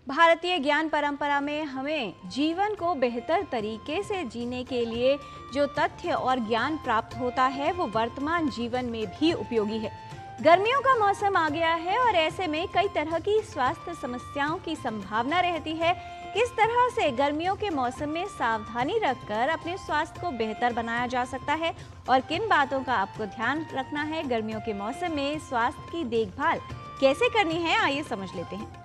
भारतीय ज्ञान परंपरा में हमें जीवन को बेहतर तरीके से जीने के लिए जो तथ्य और ज्ञान प्राप्त होता है वो वर्तमान जीवन में भी उपयोगी है। गर्मियों का मौसम आ गया है और ऐसे में कई तरह की स्वास्थ्य समस्याओं की संभावना रहती है। किस तरह से गर्मियों के मौसम में सावधानी रखकर अपने स्वास्थ्य को बेहतर बनाया जा सकता है और किन बातों का आपको ध्यान रखना है गर्मियों के मौसम में स्वास्थ्य की देखभाल कैसे करनी है, आइए समझ लेते हैं।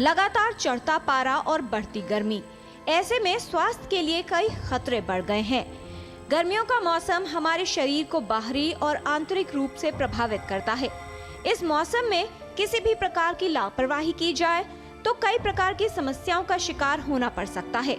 लगातार चढ़ता पारा और बढ़ती गर्मी, ऐसे में स्वास्थ्य के लिए कई खतरे बढ़ गए हैं। गर्मियों का मौसम हमारे शरीर को बाहरी और आंतरिक रूप से प्रभावित करता है। इस मौसम में किसी भी प्रकार की लापरवाही की जाए तो कई प्रकार की समस्याओं का शिकार होना पड़ सकता है।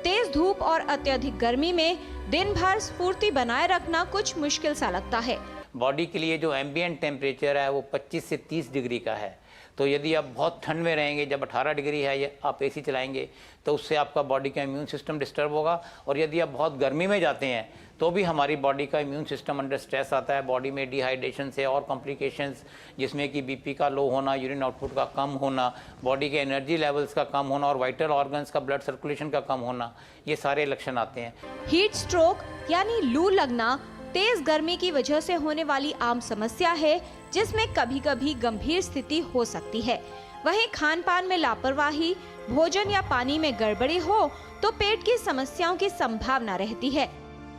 तेज धूप और अत्यधिक गर्मी में दिन भर स्फूर्ति बनाए रखना कुछ मुश्किल सा लगता है। बॉडी के लिए जो एम्बिएंट टेम्परेचर है वो 25 से 30 डिग्री का है। तो यदि आप बहुत ठंड में रहेंगे, जब 18 डिग्री है या आप एसी चलाएंगे तो उससे आपका बॉडी का इम्यून सिस्टम डिस्टर्ब होगा। और यदि आप बहुत गर्मी में जाते हैं तो भी हमारी बॉडी का इम्यून सिस्टम अंडर स्ट्रेस आता है। बॉडी में डिहाइड्रेशन से और कॉम्प्लिकेशंस, जिसमें कि बीपी का लो होना, यूरिन आउटपुट का कम होना, बॉडी के एनर्जी लेवल्स का कम होना और वाइटल ऑर्गन्स का ब्लड सर्कुलेशन का कम होना, ये सारे लक्षण आते हैं। हीट स्ट्रोक यानी लू लगना तेज गर्मी की वजह से होने वाली आम समस्या है, जिसमें कभी कभी गंभीर स्थिति हो सकती है। वहीं खान पान में लापरवाही, भोजन या पानी में गड़बड़ी हो तो पेट की समस्याओं की संभावना रहती है।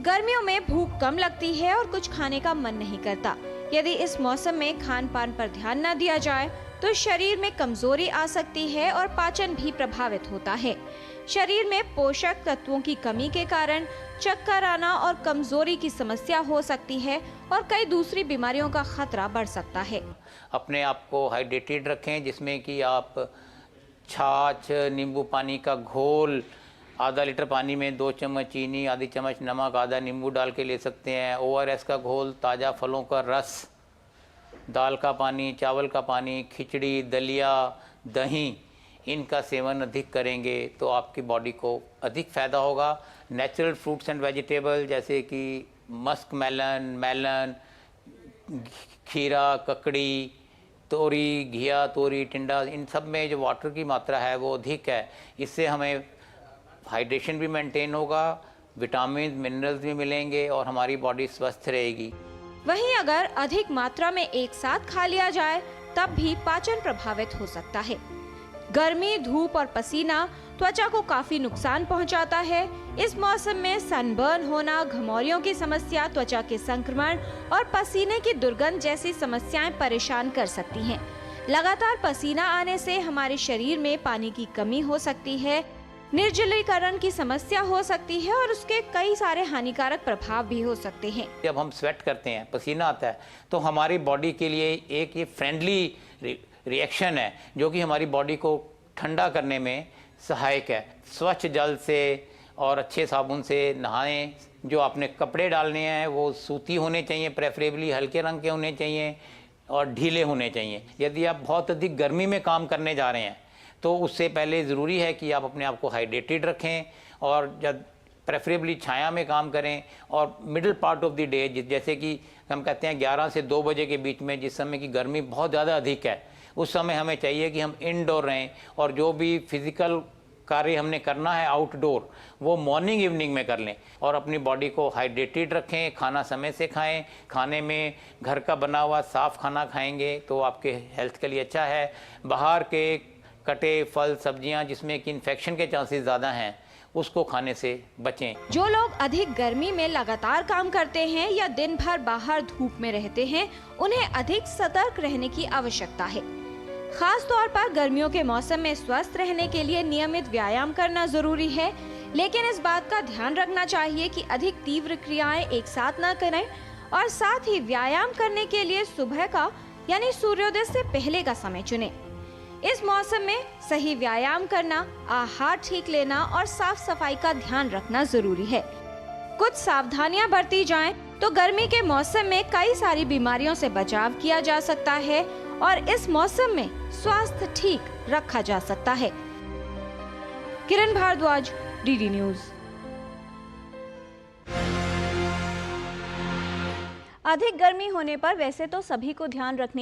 गर्मियों में भूख कम लगती है और कुछ खाने का मन नहीं करता। यदि इस मौसम में खान पान पर ध्यान न दिया जाए तो शरीर में कमजोरी आ सकती है और पाचन भी प्रभावित होता है। शरीर में पोषक तत्वों की कमी के कारण चक्कर आना और कमजोरी की समस्या हो सकती है और कई दूसरी बीमारियों का खतरा बढ़ सकता है। अपने आप को हाइड्रेटेड रखें, जिसमें कि आप छाछ, नींबू पानी का घोल, आधा लीटर पानी में 2 चम्मच चीनी, आधी चम्मच नमक, आधा नींबू डाल के ले सकते हैं। ORS का घोल, ताज़ा फलों का रस, दाल का पानी, चावल का पानी, खिचड़ी, दलिया, दही, इनका सेवन अधिक करेंगे तो आपकी बॉडी को अधिक फ़ायदा होगा। नेचुरल फ्रूट्स एंड वेजिटेबल जैसे कि मस्क मेलन, खीरा, ककड़ी, तोरी, घिया, तोरी, टिंडा, इन सब में जो वाटर की मात्रा है वो अधिक है। इससे हमें हाइड्रेशन भी मेंटेन होगा, विटामिन मिनरल्स भी मिलेंगे और हमारी बॉडी स्वस्थ रहेगी। वहीं अगर अधिक मात्रा में एक साथ खा लिया जाए तब भी पाचन प्रभावित हो सकता है। गर्मी, धूप और पसीना त्वचा को काफी नुकसान पहुंचाता है। इस मौसम में सनबर्न होना, घमौरियों की समस्या, त्वचा के संक्रमण और पसीने की दुर्गंध जैसी समस्याएं परेशान कर सकती हैं। लगातार पसीना आने से हमारे शरीर में पानी की कमी हो सकती है, निर्जलीकरण की समस्या हो सकती है और उसके कई सारे हानिकारक प्रभाव भी हो सकते हैं। जब हम स्वेट करते हैं, पसीना आता है, तो हमारी बॉडी के लिए एक ये फ्रेंडली रिएक्शन है जो कि हमारी बॉडी को ठंडा करने में सहायक है। स्वच्छ जल से और अच्छे साबुन से नहाएं। जो आपने कपड़े डालने हैं वो सूती होने चाहिए, प्रेफरेबली हल्के रंग के होने चाहिए और ढीले होने चाहिए। यदि आप बहुत अधिक गर्मी में काम करने जा रहे हैं तो उससे पहले ज़रूरी है कि आप अपने आप को हाइड्रेटेड रखें और जब प्रेफरेबली छाया में काम करें। और middle part of the day, जैसे कि हम कहते हैं 11 से 2 बजे के बीच में, जिस समय की गर्मी बहुत ज़्यादा अधिक है, उस समय हमें चाहिए कि हम इनडोर रहें और जो भी फिज़िकल कार्य हमने करना है आउटडोर वो मॉर्निंग इवनिंग में कर लें और अपनी बॉडी को हाइड्रेटेड रखें। खाना समय से खाएं। खाने में घर का बना हुआ साफ़ खाना खाएंगे तो आपके हेल्थ के लिए अच्छा है। बाहर के कटे फल, सब्जियां जिसमें कि इन्फेक्शन के चांसेस ज़्यादा हैं, उसको खाने से बचें। जो लोग अधिक गर्मी में लगातार काम करते हैं या दिन भर बाहर धूप में रहते हैं, उन्हें अधिक सतर्क रहने की आवश्यकता है। खास तौर पर गर्मियों के मौसम में स्वस्थ रहने के लिए नियमित व्यायाम करना जरूरी है, लेकिन इस बात का ध्यान रखना चाहिए कि अधिक तीव्र क्रियाएं एक साथ न करें और साथ ही व्यायाम करने के लिए सुबह का यानी सूर्योदय से पहले का समय चुनें। इस मौसम में सही व्यायाम करना, आहार ठीक लेना और साफ सफाई का ध्यान रखना जरूरी है। कुछ सावधानियां बरती जाएं तो गर्मी के मौसम में कई सारी बीमारियों से बचाव किया जा सकता है और इस मौसम में स्वास्थ्य ठीक रखा जा सकता है। किरण भारद्वाज, DD न्यूज। अधिक गर्मी होने पर वैसे तो सभी को ध्यान रखने